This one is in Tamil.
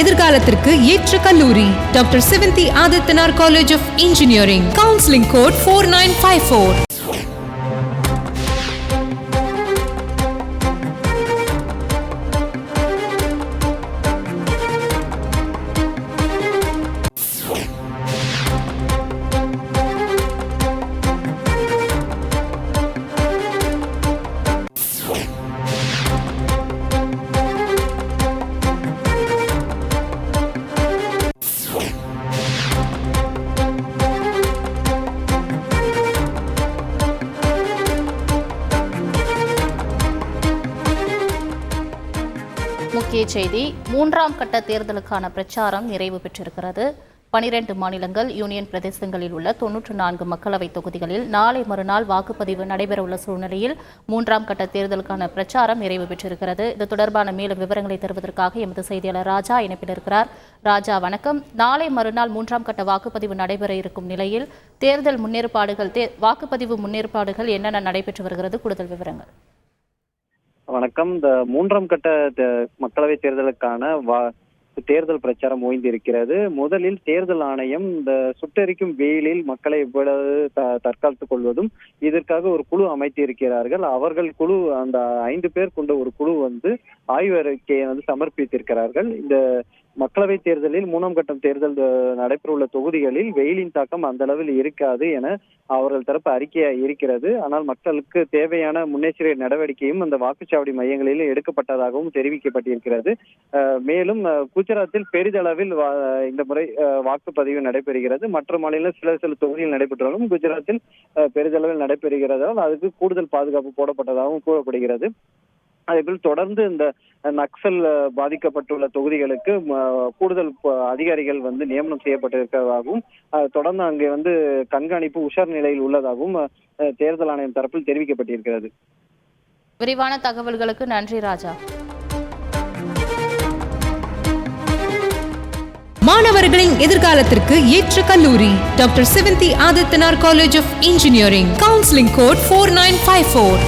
எதிர்காலத்திற்கு ஏற்ற கல்லூரி doctor Sevanthi Adithanar college of engineering. Counselling code 4954. முக்கிய செய்தி: மூன்றாம் கட்ட தேர்தலுக்கான பிரச்சாரம் நிறைவு பெற்றிருக்கிறது. 12 மாநிலங்கள், யூனியன் பிரதேசங்களில் உள்ள 94 மக்களவைத் தொகுதிகளில் நாளை மறுநாள் வாக்குப்பதிவு நடைபெறவுள்ள சூழ்நிலையில் மூன்றாம் கட்ட தேர்தலுக்கான பிரச்சாரம் நிறைவு பெற்றிருக்கிறது. இது தொடர்பான மேலும் விவரங்களை தருவதற்காக எமது செய்தியாளர் ராஜா இணைப்பில் இருக்கிறார். ராஜா, வணக்கம். நாளை மறுநாள் மூன்றாம் கட்ட வாக்குப்பதிவு நடைபெற இருக்கும் நிலையில் தேர்தல் முன்னேற்பாடுகள், வாக்குப்பதிவு முன்னேற்பாடுகள் என்னென்ன நடைபெற்று வருகிறது? கூடுதல் விவரங்கள். வணக்கம். இந்த மூன்றாம் கட்ட மக்களவை தேர்தலுக்கான தேர்தல் பிரச்சாரம் ஓய்ந்திருக்கிறது. முதலில் தேர்தல் ஆணையம் இந்த சுட்டெரிக்கும் வெயிலில் மக்களை எவ்வளவு தற்காத்துக் கொள்வதும் இதற்காக ஒரு குழு அமைத்து இருக்கிறார்கள். அவர்கள் குழு, அந்த 5 பேர் கொண்ட ஒரு குழு ஆய்வறிக்கையை சமர்ப்பித்திருக்கிறார்கள். இந்த மக்களவை தேர்தலில் மூணாம் கட்டம் தேர்தல் நடைபெறவுள்ள தொகுதிகளில் வெயிலின் தாக்கம் அந்த அளவில் இருக்காது என அவர்கள் தரப்பு அறிக்கையா இருக்கிறது. ஆனால் மக்களுக்கு தேவையான முன்னெச்சரிக்கை நடவடிக்கையும் அந்த வாக்குச்சாவடி மையங்களில் எடுக்கப்பட்டதாகவும் தெரிவிக்கப்பட்டிருக்கிறது. மேலும் குஜராத்தில் பெரிதளவில் இந்த முறை வாக்குப்பதிவு நடைபெறுகிறது. மற்ற மாநில சில தொகுதிகள் நடைபெற்றாலும் குஜராத்தில் பெரிதளவில் நடைபெறுகிறதால் அதுக்கு கூடுதல் பாதுகாப்பு போடப்பட்டதாகவும் கூறப்படுகிறது. அதேபோல் தொடர்ந்து இந்த நக்சல் பாதிக்கப்பட்டுள்ள தொகுதிகளுக்கு கூடுதல் அதிகாரிகள் நியமனம் செய்யப்பட்டிருக்கிறதாகவும் தொடர்ந்து அங்கே கண்காணிப்பு உஷார் நிலையில் உள்ளதாகவும் தேர்தல் ஆணையம் தரப்பில் தெரிவிக்கப்பட்டிருக்கிறது. விரிவான தகவல்களுக்கு நன்றி ராஜா. மாணவர்களின் எதிர்காலத்திற்கு ஏற்ற கல்லூரி doctor Sevanthi Adithanar college of engineering. Counselling code 4954.